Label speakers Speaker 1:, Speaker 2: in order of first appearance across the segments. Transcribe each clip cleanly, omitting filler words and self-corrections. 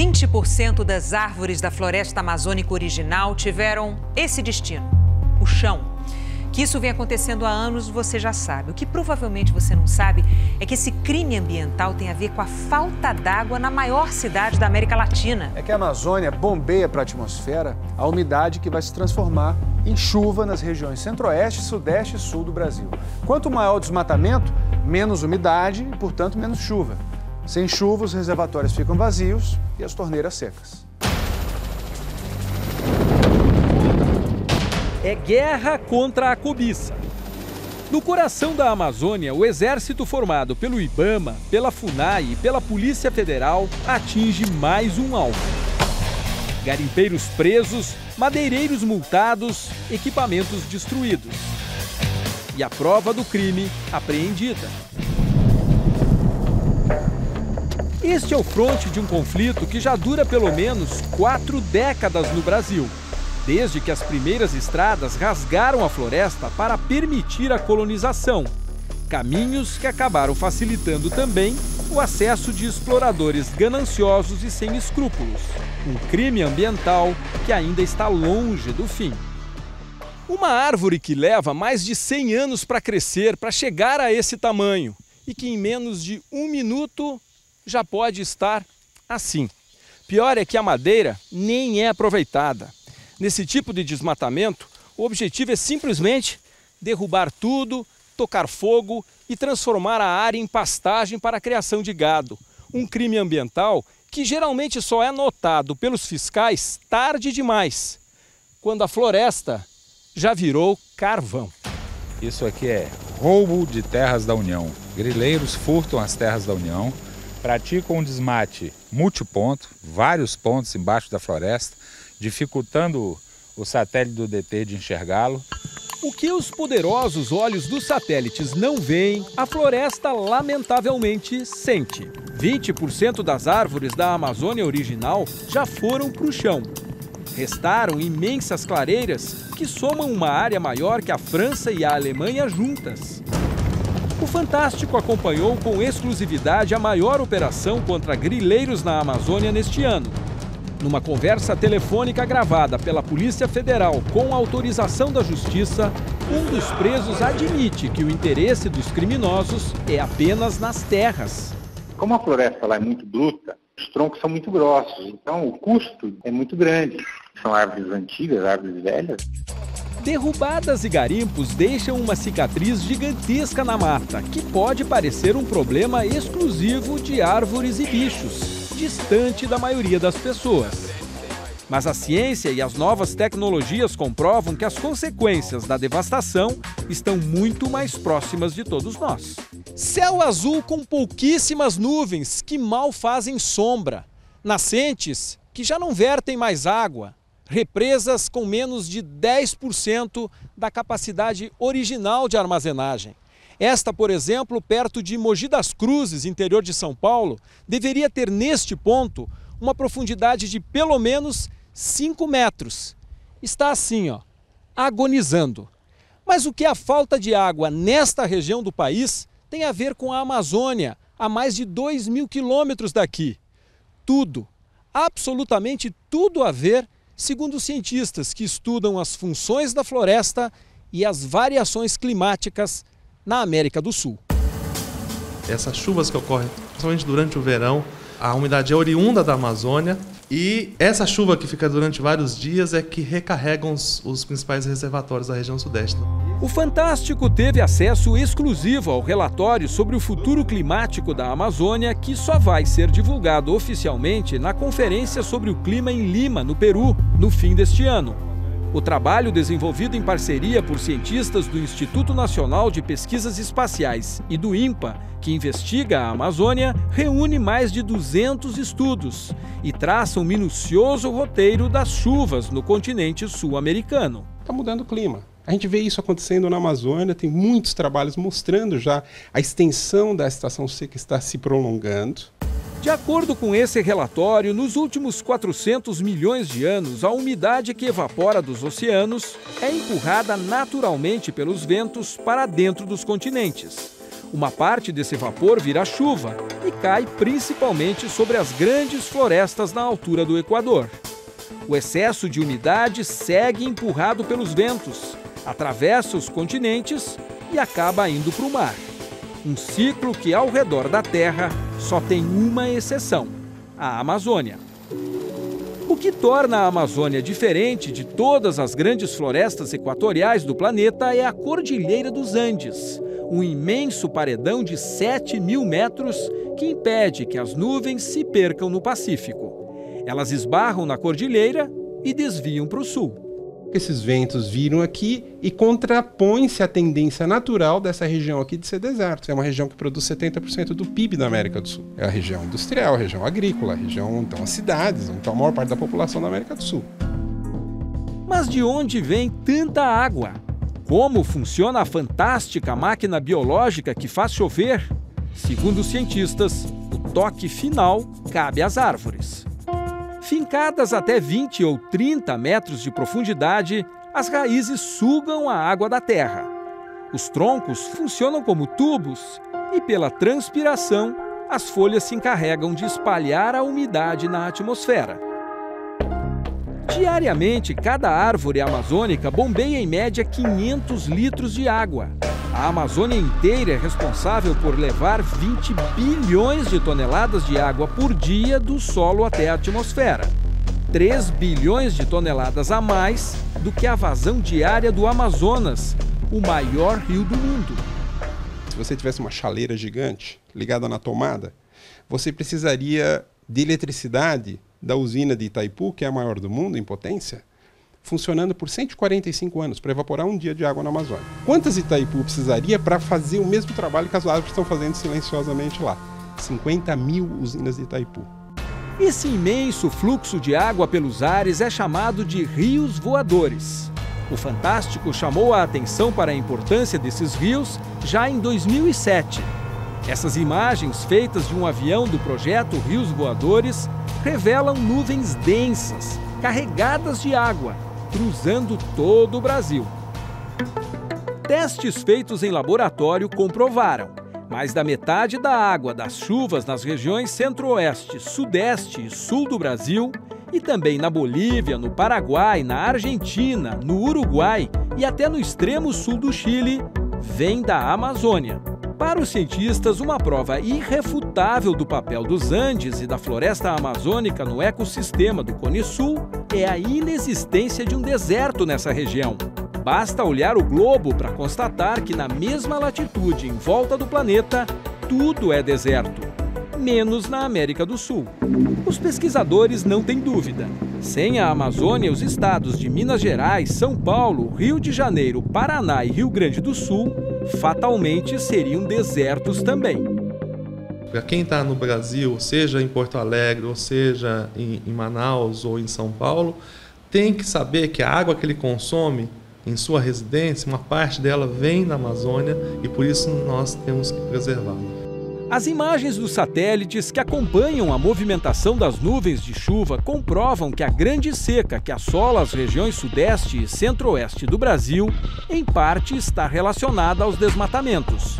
Speaker 1: 20% das árvores da floresta amazônica original tiveram esse destino, o chão. Que isso vem acontecendo há anos, você já sabe. O que provavelmente você não sabe é que esse crime ambiental tem a ver com a falta d'água na maior cidade da América Latina.
Speaker 2: É que a Amazônia bombeia para a atmosfera a umidade que vai se transformar em chuva nas regiões centro-oeste, sudeste e sul do Brasil. Quanto maior o desmatamento, menos umidade e, portanto, menos chuva. Sem chuva, os reservatórios ficam vazios e as torneiras secas.
Speaker 3: É guerra contra a cobiça. No coração da Amazônia, o exército formado pelo IBAMA, pela FUNAI e pela Polícia Federal atinge mais um alvo. Garimpeiros presos, madeireiros multados, equipamentos destruídos. E a prova do crime apreendida. Este é o fronte de um conflito que já dura pelo menos 4 décadas no Brasil. Desde que as primeiras estradas rasgaram a floresta para permitir a colonização. Caminhos que acabaram facilitando também o acesso de exploradores gananciosos e sem escrúpulos. Um crime ambiental que ainda está longe do fim. Uma árvore que leva mais de 100 anos para crescer, para chegar a esse tamanho, e que em menos de 1 minuto já pode estar assim. Pior é que a madeira nem é aproveitada. Nesse tipo de desmatamento, o objetivo é simplesmente derrubar tudo, tocar fogo e transformar a área em pastagem para a criação de gado. Um crime ambiental que geralmente só é notado pelos fiscais tarde demais, quando a floresta já virou carvão.
Speaker 4: Isso aqui é roubo de terras da União. Grileiros furtam as terras da União, praticam um desmate multiponto, vários pontos embaixo da floresta, dificultando o satélite do DT de enxergá-lo.
Speaker 3: O que os poderosos olhos dos satélites não veem, a floresta lamentavelmente sente. 20% das árvores da Amazônia original já foram para o chão. Restaram imensas clareiras que somam uma área maior que a França e a Alemanha juntas. O Fantástico acompanhou com exclusividade a maior operação contra grileiros na Amazônia neste ano. Numa conversa telefônica gravada pela Polícia Federal com autorização da Justiça, um dos presos admite que o interesse dos criminosos é apenas nas terras.
Speaker 5: Como a floresta lá é muito bruta, os troncos são muito grossos, então o custo é muito grande. São árvores antigas, árvores velhas.
Speaker 3: Derrubadas e garimpos deixam uma cicatriz gigantesca na mata, que pode parecer um problema exclusivo de árvores e bichos, distante da maioria das pessoas. Mas a ciência e as novas tecnologias comprovam que as consequências da devastação estão muito mais próximas de todos nós. Céu azul com pouquíssimas nuvens que mal fazem sombra, nascentes que já não vertem mais água, represas com menos de 10% da capacidade original de armazenagem. Esta, por exemplo, perto de Mogi das Cruzes, interior de São Paulo, deveria ter neste ponto uma profundidade de pelo menos 5 metros. Está assim, agonizando. Mas o que a falta de água nesta região do país tem a ver com a Amazônia, a mais de 2.000 quilômetros daqui? Tudo, absolutamente tudo a ver, segundo cientistas que estudam as funções da floresta e as variações climáticas na América do Sul.
Speaker 6: Essas chuvas que ocorrem, principalmente durante o verão, a umidade é oriunda da Amazônia e essa chuva que fica durante vários dias é que recarregam os principais reservatórios da região sudeste.
Speaker 3: O Fantástico teve acesso exclusivo ao relatório sobre o futuro climático da Amazônia, que só vai ser divulgado oficialmente na Conferência sobre o Clima em Lima, no Peru, no fim deste ano. O trabalho, desenvolvido em parceria por cientistas do Instituto Nacional de Pesquisas Espaciais e do INPA, que investiga a Amazônia, reúne mais de 200 estudos e traça um minucioso roteiro das chuvas no continente sul-americano.
Speaker 7: Está mudando o clima. A gente vê isso acontecendo na Amazônia, tem muitos trabalhos mostrando já a extensão da estação seca está se prolongando.
Speaker 3: De acordo com esse relatório, nos últimos 400 milhões de anos, a umidade que evapora dos oceanos é empurrada naturalmente pelos ventos para dentro dos continentes. Uma parte desse vapor vira chuva e cai principalmente sobre as grandes florestas na altura do Equador. O excesso de umidade segue empurrado pelos ventos, atravessa os continentes e acaba indo para o mar. Um ciclo que, ao redor da Terra, só tem uma exceção: a Amazônia. O que torna a Amazônia diferente de todas as grandes florestas equatoriais do planeta é a Cordilheira dos Andes, um imenso paredão de 7.000 metros que impede que as nuvens se percam no Pacífico. Elas esbarram na cordilheira e desviam para o sul.
Speaker 7: Esses ventos viram aqui e contrapõe-se a tendência natural dessa região aqui de ser deserto. É uma região que produz 70% do PIB da América do Sul. É a região industrial, a região agrícola, a região, então, as cidades, então a maior parte da população da América do Sul.
Speaker 3: Mas de onde vem tanta água? Como funciona a fantástica máquina biológica que faz chover? Segundo os cientistas, o toque final cabe às árvores. Fincadas até 20 ou 30 metros de profundidade, as raízes sugam a água da terra. Os troncos funcionam como tubos e, pela transpiração, as folhas se encarregam de espalhar a umidade na atmosfera. Diariamente, cada árvore amazônica bombeia em média 500 litros de água. A Amazônia inteira é responsável por levar 20 bilhões de toneladas de água por dia do solo até a atmosfera. 3 bilhões de toneladas a mais do que a vazão diária do Amazonas, o maior rio do mundo.
Speaker 7: Se você tivesse uma chaleira gigante ligada na tomada, você precisaria de eletricidade da usina de Itaipu, que é a maior do mundo em potência, funcionando por 145 anos para evaporar um dia de água na Amazônia. Quantas Itaipu precisaria para fazer o mesmo trabalho que as árvores estão fazendo silenciosamente lá? 50.000 usinas de Itaipu.
Speaker 3: Esse imenso fluxo de água pelos ares é chamado de rios voadores. O Fantástico chamou a atenção para a importância desses rios já em 2007. Essas imagens, feitas de um avião do projeto Rios Voadores, revelam nuvens densas, carregadas de água, cruzando todo o Brasil. Testes feitos em laboratório comprovaram: mais da metade da água das chuvas nas regiões centro-oeste, sudeste e sul do Brasil, e também na Bolívia, no Paraguai, na Argentina, no Uruguai e até no extremo sul do Chile, vem da Amazônia. Para os cientistas, uma prova irrefutável do papel dos Andes e da floresta amazônica no ecossistema do Cone Sul é a inexistência de um deserto nessa região. Basta olhar o globo para constatar que na mesma latitude em volta do planeta, tudo é deserto, menos na América do Sul. Os pesquisadores não têm dúvida. Sem a Amazônia, os estados de Minas Gerais, São Paulo, Rio de Janeiro, Paraná e Rio Grande do Sul fatalmente seriam desertos também.
Speaker 6: Para quem está no Brasil, seja em Porto Alegre, ou seja em Manaus ou em São Paulo, tem que saber que a água que ele consome em sua residência, uma parte dela vem da Amazônia e por isso nós temos que preservá-la.
Speaker 3: As imagens dos satélites que acompanham a movimentação das nuvens de chuva comprovam que a grande seca que assola as regiões sudeste e centro-oeste do Brasil, em parte está relacionada aos desmatamentos.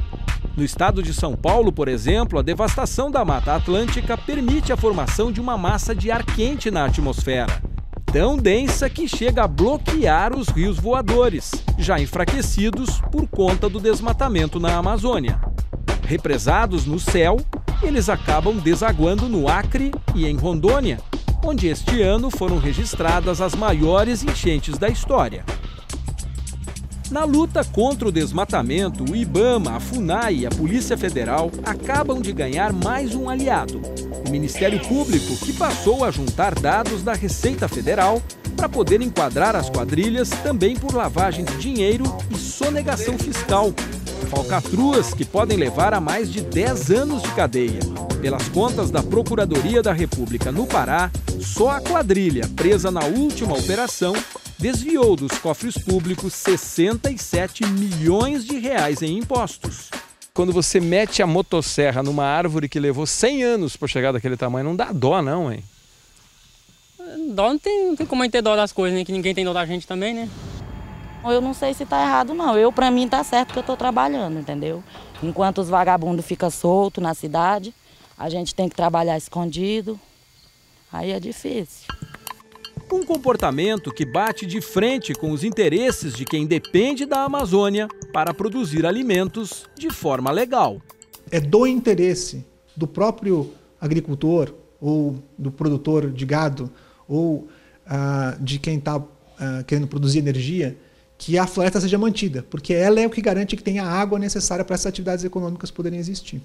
Speaker 3: No estado de São Paulo, por exemplo, a devastação da Mata Atlântica permite a formação de uma massa de ar quente na atmosfera, tão densa que chega a bloquear os rios voadores, já enfraquecidos por conta do desmatamento na Amazônia. Represados no céu, eles acabam desaguando no Acre e em Rondônia, onde este ano foram registradas as maiores enchentes da história. Na luta contra o desmatamento, o IBAMA, a FUNAI e a Polícia Federal acabam de ganhar mais um aliado: o Ministério Público, que passou a juntar dados da Receita Federal para poder enquadrar as quadrilhas também por lavagem de dinheiro e sonegação fiscal. Falcatruas que podem levar a mais de 10 anos de cadeia. Pelas contas da Procuradoria da República no Pará, só a quadrilha presa na última operação desviou dos cofres públicos 67 milhões de reais em impostos.
Speaker 8: Quando você mete a motosserra numa árvore que levou 100 anos para chegar daquele tamanho, não dá dó não, hein?
Speaker 9: Dó não tem como a gente ter dó das coisas, né? Que ninguém tem dó da gente também, né? Eu não sei se está errado, não. Para mim, está certo que eu estou trabalhando, entendeu? Enquanto os vagabundos ficam soltos na cidade, a gente tem que trabalhar escondido. Aí é difícil.
Speaker 3: Um comportamento que bate de frente com os interesses de quem depende da Amazônia para produzir alimentos de forma legal.
Speaker 10: É do interesse do próprio agricultor ou do produtor de gado ou de quem está querendo produzir energia que a floresta seja mantida, porque ela é o que garante que tenha a água necessária para essas atividades econômicas poderem existir.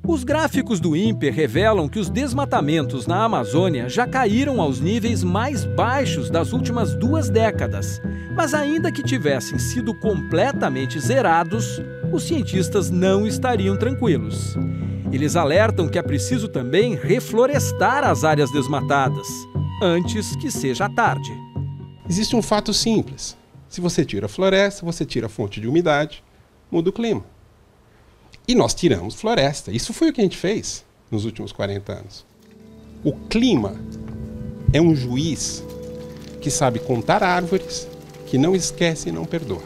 Speaker 3: Os gráficos do INPE revelam que os desmatamentos na Amazônia já caíram aos níveis mais baixos das últimas 2 décadas. Mas ainda que tivessem sido completamente zerados, os cientistas não estariam tranquilos. Eles alertam que é preciso também reflorestar as áreas desmatadas, antes que seja tarde.
Speaker 7: Existe um fato simples. Se você tira a floresta, você tira a fonte de umidade, muda o clima. E nós tiramos floresta. Isso foi o que a gente fez nos últimos 40 anos. O clima é um juiz que sabe contar árvores, que não esquece e não perdoa.